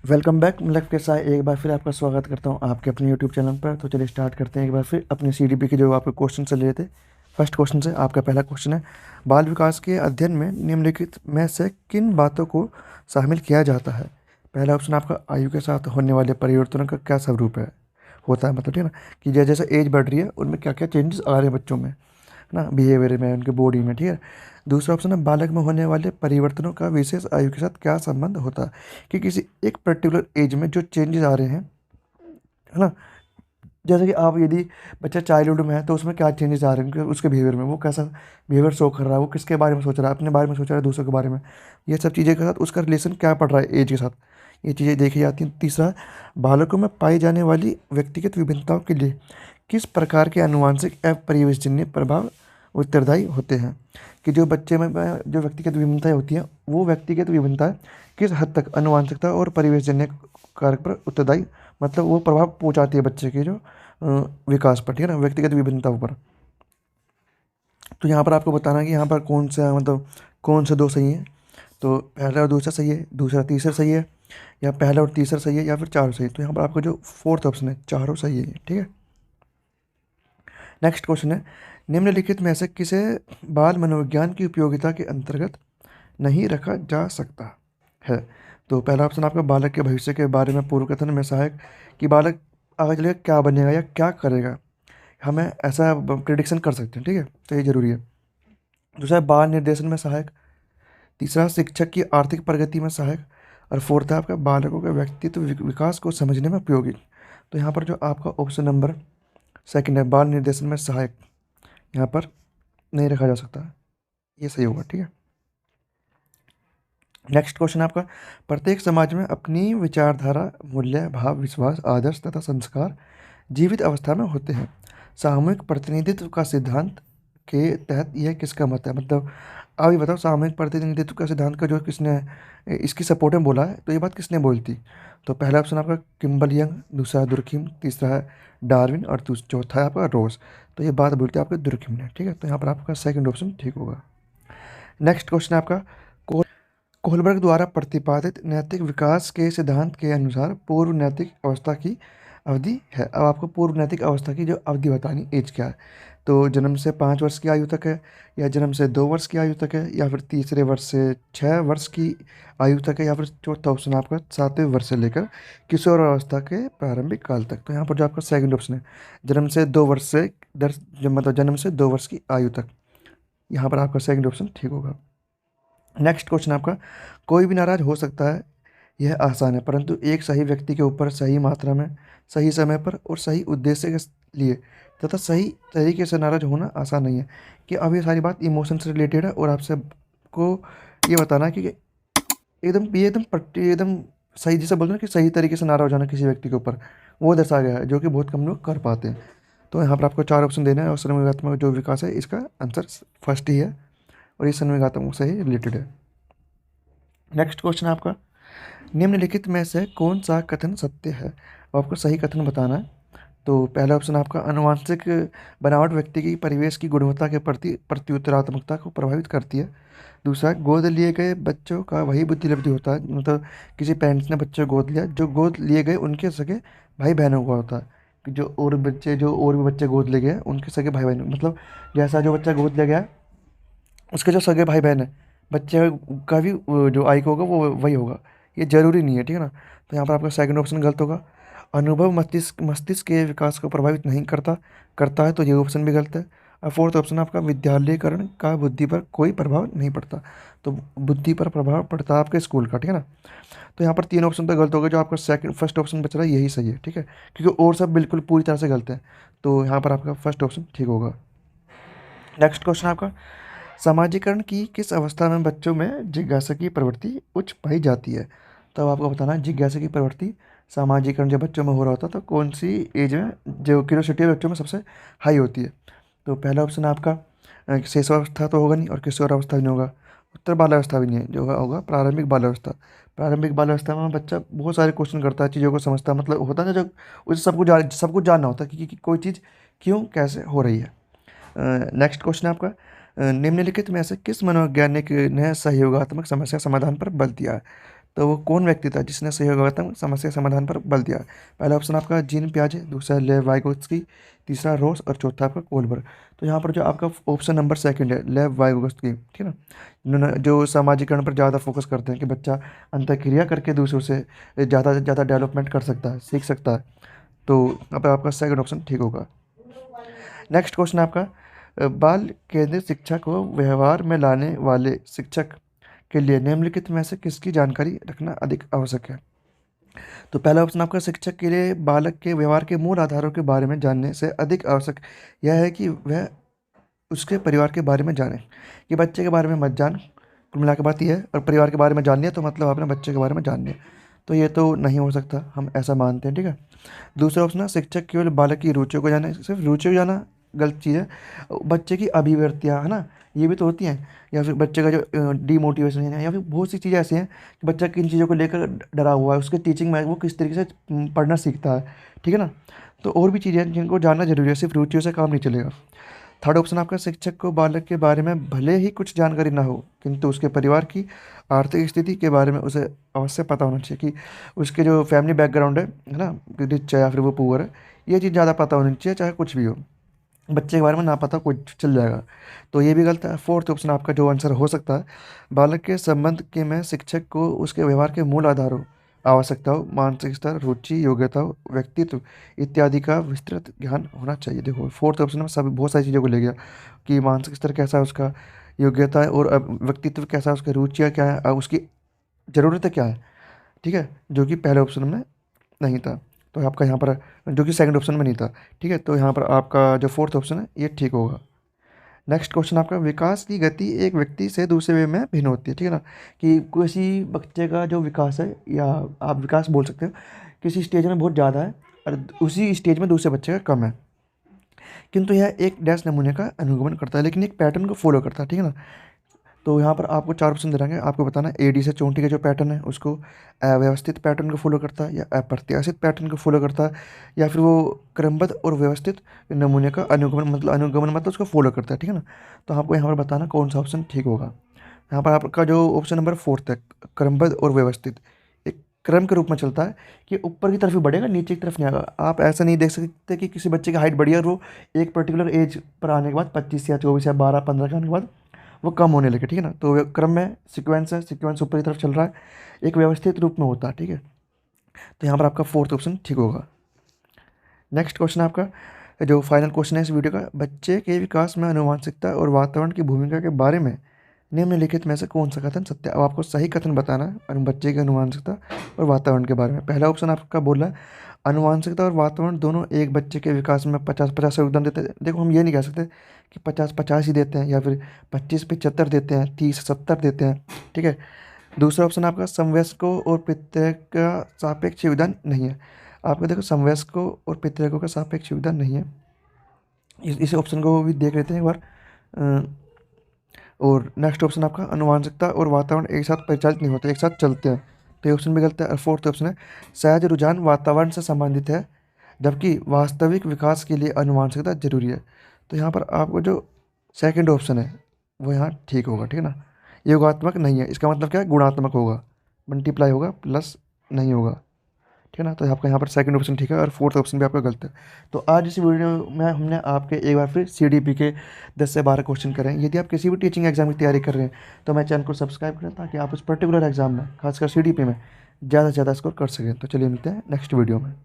Welcome back. मतलब के साथ एक बार फिर आपका स्वागत करता हूं आपके अपने यूट्यूब चैनल पर। तो चलिए स्टार्ट करते हैं एक बार फिर अपने सीडीपी के जो आपके क्वेश्चन चल रहे थे। फर्स्ट क्वेश्चन से आपका पहला क्वेश्चन है, बाल विकास के अध्ययन में निम्नलिखित में से किन बातों को शामिल किया जाता है। पहला ऑप्शन आपका, आयु के साथ होने वाले परिवर्तनों का क्या स्वरूप है होता है, मतलब ठीक है ना, कि जैसे जैसे एज बढ़ रही है उनमें क्या क्या चेंजेस आ रहे हैं बच्चों में, है ना, बिहेवियर में, उनके बॉडी में, ठीक है। दूसरा ऑप्शन है, बालक में होने वाले परिवर्तनों का विशेष आयु के साथ क्या संबंध होता है, कि किसी एक पर्टिकुलर एज में जो चेंजेस आ रहे हैं, है ना, जैसे कि आप यदि बच्चा चाइल्डहुड में है तो उसमें क्या चेंजेस आ रहे हैं उसके बिहेवियर में, वो कैसा बिहेवियर शो कर रहा है, वो किसके बारे में सोच रहा है, अपने बारे में सोच रहा है, दूसरों के बारे में, ये सब चीज़ें के साथ उसका रिलेशन क्या पड़ रहा है एज के साथ, ये चीज़ें देखी जाती हैं। तीसरा, बालकों में पाई जाने वाली व्यक्तिगत विभिन्नताओं के लिए किस प्रकार के आनुवंशिक एवं परिवेशजन्य प्रभाव उत्तरदायी होते हैं, कि जो बच्चे में जो व्यक्तिगत विभिन्नताएं होती हैं वो व्यक्तिगत विभिन्नताएं किस हद तक आनुवंशिकता और परिवेशजन्य कारक पर उत्तरदायी, मतलब वो प्रभाव पहुंचाती है बच्चे के जो विकास पर, ठीक है ना, व्यक्तिगत विभिन्नताओं पर। तो यहाँ पर आपको बताना है कि यहाँ पर कौन सा, मतलब कौन से दो सही है। तो पहला और दूसरा सही है, दूसरा तीसरा सही है, या पहला और तीसरा सही है, या फिर चारों सही है। तो यहाँ पर आपका जो फोर्थ ऑप्शन है, चारों सही है, ठीक है। नेक्स्ट क्वेश्चन है, निम्नलिखित में से किसे बाल मनोविज्ञान की उपयोगिता के अंतर्गत नहीं रखा जा सकता है। तो पहला ऑप्शन आपका, बालक के भविष्य के बारे में पूर्व कथन में सहायक, कि बालक आगे चलेगा क्या बनेगा या क्या करेगा, हमें ऐसा प्रिडिक्शन कर सकते हैं, ठीक है, तो ये जरूरी है। दूसरा, बाल निर्देशन में सहायक। तीसरा, शिक्षक की आर्थिक प्रगति में सहायक। और फोर्थ है आपका, बालकों के व्यक्तित्व विकास को समझने में उपयोगी। तो यहाँ पर जो आपका ऑप्शन नंबर सेकंड है, बाल निर्देशन में सहायक, यहाँ पर नहीं रखा जा सकता, ये सही होगा, ठीक है। नेक्स्ट क्वेश्चन आपका, प्रत्येक समाज में अपनी विचारधारा, मूल्य, भाव, विश्वास, आदर्श तथा संस्कार जीवित अवस्था में होते हैं। सामूहिक प्रतिनिधित्व का सिद्धांत के तहत यह किसका मत है, मतलब आप ये बताओ, सामूहिक प्रतिनिधित्व का सिद्धांत का जो किसने इसकी सपोर्ट में बोला है, तो ये बात किसने बोली थी। तो पहला ऑप्शन आपका किम्बल यंग, दूसरा दुर्खिम, तीसरा है डार्विन, और चौथा है आपका रोज। तो ये बात बोलते हैं आपके दुर्खिम ने, ठीक है। तो यहाँ पर आपका सेकंड ऑप्शन ठीक होगा। नेक्स्ट क्वेश्चन आपका, कोहलबर्ग द्वारा प्रतिपादित नैतिक विकास के सिद्धांत के अनुसार पूर्व नैतिक अवस्था की अवधि है। अब आपको पूर्व नैतिक अवस्था की जो अवधि बतानी, एज क्या है। तो जन्म से 5 वर्ष की आयु तक है, या जन्म से 2 वर्ष की आयु तक है, या फिर तीसरे वर्ष से 6 वर्ष की आयु तक है, या फिर चौथा ऑप्शन आपका 7वें वर्ष से लेकर किशोर अवस्था के प्रारंभिक काल तक। तो यहाँ पर जो आपका सेकंड ऑप्शन है, जन्म से 2 वर्ष से मतलब जन्म से 2 वर्ष की आयु तक, यहाँ पर आपका सेकंड ऑप्शन ठीक होगा। नेक्स्ट क्वेश्चन आपका, कोई भी नाराज हो सकता है, यह आसान है, परंतु एक सही व्यक्ति के ऊपर सही मात्रा में, सही समय पर और सही उद्देश्य के लिए तथा सही तरीके से नाराज होना आसान नहीं है। कि अब ये सारी बात इमोशन से रिलेटेड है, और आपसे को ये बताना है कि एकदम ये एकदम सही, जैसे बोलते हैं कि सही तरीके से नाराज हो जाना किसी व्यक्ति के ऊपर, वो दर्शाया गया है, जो कि बहुत कम लोग कर पाते हैं। तो यहाँ पर आपको 4 ऑप्शन देना है, और संवेगात्मक जो विकास है इसका आंसर फर्स्ट ही है, और ये संवेगात्मक से ही रिलेटेड है। नेक्स्ट क्वेश्चन आपका, निम्नलिखित में से कौन सा कथन सत्य है, और आपको सही कथन बताना है। तो पहला ऑप्शन आपका, अनुवांशिक बनावट व्यक्ति की परिवेश की गुणवत्ता के प्रति प्रत्युत्तरात्मकता को प्रभावित करती है। दूसरा, गोद लिए गए बच्चों का वही बुद्धि लब्धि होता है, मतलब किसी पेरेंट्स ने बच्चे को गोद लिया, जो गोद लिए गए उनके सगे भाई बहनों का होता है, कि जो और भी बच्चे गोद ले गए उनके सगे भाई बहन, मतलब जैसा जो बच्चा गोद ले गया उसके जो सगे भाई बहन है, बच्चे का भी जो आई को होगा वो वही होगा, ये जरूरी नहीं है, ठीक है ना। तो यहाँ पर आपका सेकंड ऑप्शन गलत होगा। अनुभव मस्तिष्क मस्तिष्क के विकास को प्रभावित नहीं करता करता है, तो ये ऑप्शन भी गलत है। और फोर्थ ऑप्शन आपका, विद्यालयकरण का बुद्धि पर कोई प्रभाव नहीं पड़ता, तो बुद्धि पर प्रभाव पड़ता है आपके स्कूल का, ठीक है ना। तो यहाँ पर 3 ऑप्शन तो गलत हो गए, जो आपका सेकंड फर्स्ट ऑप्शन बच रहा है यही सही है, ठीक है, क्योंकि और सब बिल्कुल पूरी तरह से गलत है। तो यहाँ पर आपका फर्स्ट ऑप्शन ठीक होगा। नेक्स्ट क्वेश्चन आपका, समाजीकरण की किस अवस्था में बच्चों में जिज्ञासा की प्रवृत्ति उच्च पाई जाती है। तब आपको बताना है, जिज्ञासा की प्रवृत्ति समाजीकरण जब बच्चों में हो रहा होता है तो कौन सी एज में जो क्यूरियोसिटी बच्चों में सबसे हाई होती है। तो पहला ऑप्शन आपका शिशुअवस्था तो होगा नहीं, और किशोर अवस्था भी नहीं होगा, उत्तर बाल्यावस्था भी नहीं है, जो होगा प्रारंभिक बाल्यावस्था। प्रारंभिक बाल्यावस्था में बच्चा बहुत सारे क्वेश्चन करता है, चीज़ों को समझता है, मतलब होता है ना, जो उसे सब कुछ जानना होता है कि कोई चीज़ क्यों कैसे हो रही है। नेक्स्ट क्वेश्चन आपका, निम्नलिखित में से किस मनोवैज्ञानिक ने सहयोगात्मक समस्या समाधान पर बल दिया है। तो वो कौन व्यक्ति था जिसने सहयोगात्मक समस्या समाधान पर बल दिया? पहला ऑप्शन आपका जीन पियाजे, दूसरा लेव वाइगोत्स्की, तीसरा रोस और चौथा आपका कोलबर। तो यहाँ पर जो आपका ऑप्शन नंबर सेकंड है, लेव वाइगोत्स्की, ठीक है ना, इन्होंने जो सामाजिकरण पर ज़्यादा फोकस करते हैं कि बच्चा अंतःक्रिया करके दूसरों से ज़्यादा से ज़्यादा डेवलपमेंट कर सकता है, सीख सकता है। तो अब आपका सेकंड ऑप्शन ठीक होगा। नेक्स्ट क्वेश्चन आपका, बाल केंद्रित शिक्षा को व्यवहार में लाने वाले शिक्षक के लिए निम्नलिखित में से किसकी जानकारी रखना अधिक आवश्यक है? तो पहला ऑप्शन आपका, शिक्षक के लिए बालक के व्यवहार के मूल आधारों के बारे में जानने से अधिक आवश्यक यह है कि वह उसके परिवार के बारे में जाने। कि बच्चे के बारे में मत जान, कुल मिला के बात यह है, और परिवार के बारे में जान लिया तो मतलब आपने बच्चे के बारे में जान लिया। तो ये तो नहीं हो सकता, हम ऐसा मानते हैं, ठीक है। दूसरा ऑप्शन है, शिक्षक केवल बालक की रुचियों को जाने। सिर्फ रुचियों को जाना गलत चीज़ है। बच्चे की अभिव्यक्तियाँ, है ना, ये भी तो होती हैं। या फिर बच्चे का जो डीमोटिवेशन है, या फिर बहुत सी चीज़ें ऐसी हैं कि बच्चा किन चीज़ों को लेकर डरा हुआ है, उसके टीचिंग में वो किस तरीके से पढ़ना सीखता है, ठीक है ना। तो और भी चीज़ें हैं जिनको जानना जरूरी है, सिर्फ रुचियों से काम नहीं चलेगा। थर्ड ऑप्शन आपका, शिक्षक को बालक के बारे में भले ही कुछ जानकारी ना हो किंतु उसके परिवार की आर्थिक स्थिति के बारे में उसे अवश्य पता होना चाहिए कि उसके जो फैमिली बैकग्राउंड है ना, रिच है या फिर वो पुअर है, ये चीज़ ज़्यादा पता होनी चाहिए, चाहे कुछ भी हो। बच्चे के बारे में ना पता कुछ चल जाएगा, तो ये भी गलत है। फोर्थ ऑप्शन आपका जो आंसर हो सकता है, बालक के संबंध के में शिक्षक को उसके व्यवहार के मूल आधारों, आवश्यकताओं, मानसिक स्तर, रुचि, योग्यताओं, व्यक्तित्व इत्यादि का विस्तृत ज्ञान होना चाहिए। देखो फोर्थ ऑप्शन में सभी बहुत सारी चीज़ों को ले गया कि मानसिक स्तर कैसा है उसका, योग्यता है, और व्यक्तित्व कैसा है उसका, रुचियाँ क्या है, उसकी ज़रूरतें क्या है, ठीक है, जो कि पहले ऑप्शन में नहीं था। तो आपका यहाँ पर, जो कि सेकंड ऑप्शन में नहीं था, ठीक है, तो यहाँ पर आपका जो फोर्थ ऑप्शन है ये ठीक होगा। नेक्स्ट क्वेश्चन आपका, विकास की गति एक व्यक्ति से दूसरे वे में भिन्न होती है, ठीक है ना, कि किसी बच्चे का जो विकास है, या आप विकास बोल सकते हो, किसी स्टेज में बहुत ज़्यादा है और उसी स्टेज में दूसरे बच्चे का कम है, किंतु यह एक डैश नमूने का अनुगमन करता है, लेकिन एक पैटर्न को फॉलो करता है, ठीक है ना। तो यहाँ पर आपको चार ऑप्शन दे देंगे, आपको बताना है एडी से चोटी का जो पैटर्न है उसको अव्यवस्थित पैटर्न को फॉलो करता है, या अप्रत्याशित पैटर्न को फॉलो करता है, या फिर वो क्रमबद्ध और व्यवस्थित नमूने का अनुगमन, मतलब उसको फॉलो करता है, ठीक है ना। तो आपको यहाँ पर बताना कौन सा ऑप्शन ठीक होगा। यहाँ पर आपका जो ऑप्शन नंबर फोर्थ है, क्रमबद्ध और व्यवस्थित, एक क्रम के रूप में चलता है कि ऊपर की तरफ ही बढ़ेगा, नीचे की तरफ नहीं आएगा। आप ऐसा नहीं देख सकते कि किसी बच्चे की हाइट बढ़ी है और वो एक पर्टिकुलर एज पर आने के बाद 25 या 24 या 12 15 के आने के बाद वो कम होने लगे, ठीक है ना। तो क्रम में सीक्वेंस है, सीक्वेंस ऊपर की तरफ चल रहा है, एक व्यवस्थित रूप में होता है, ठीक है। तो यहाँ पर आपका फोर्थ ऑप्शन ठीक होगा। नेक्स्ट क्वेश्चन आपका जो फाइनल क्वेश्चन है इस वीडियो का, बच्चे के विकास में आनुवंशिकता और वातावरण की भूमिका के बारे में निम्नलिखित में से कौन सा कथन सत्य है? अब आपको सही कथन बताना है बच्चे की आनुवंशिकता और वातावरण के बारे में। पहला ऑप्शन आपका बोला है, आनुवंशिकता और वातावरण दोनों एक बच्चे के विकास में 50-50 योगदान देते हैं। देखो हम ये नहीं कह सकते कि 50-50 ही देते हैं, या फिर 25-75 देते हैं, 30-70 देते हैं, ठीक है। दूसरा ऑप्शन आपका, समवयस्कों और पितृक का सापेक्ष योगदान नहीं है। आपको देखो समवयस्कों और पितृकों का सापेक्ष योगदान नहीं है, इस ऑप्शन को भी देख लेते हैं एक बार। और नेक्स्ट ऑप्शन आपका, आनुवंशिकता और वातावरण एक साथ परिचालित नहीं होते, एक साथ चलते हैं, तो ये ऑप्शन भी गलत है। और फोर्थ ऑप्शन है, सहज रुझान वातावरण से संबंधित है जबकि वास्तविक विकास के लिए आनुवंशिकता जरूरी है। तो यहाँ पर आपको जो सेकंड ऑप्शन है वो यहाँ ठीक होगा, ठीक है ना। योगात्मक नहीं है, इसका मतलब क्या है, गुणात्मक होगा, मल्टीप्लाई होगा, प्लस नहीं होगा, ठीक है ना। तो आपका यहाँ पर सेकंड ऑप्शन ठीक है और फोर्थ ऑप्शन भी आपका गलत है। तो आज इस वीडियो में हमने आपके एक बार फिर सीडीपी के 10 से 12 क्वेश्चन करें। यदि आप किसी भी टीचिंग एग्जाम की तैयारी कर रहे हैं तो मैं चैनल को सब्सक्राइब करें ताकि आप उस पर्टिकुलर एग्जाम में, खासकर सीडीपी में, ज़्यादा से ज़्यादा स्कोर कर सकें। तो चलिए मिलते हैं नेक्स्ट वीडियो में।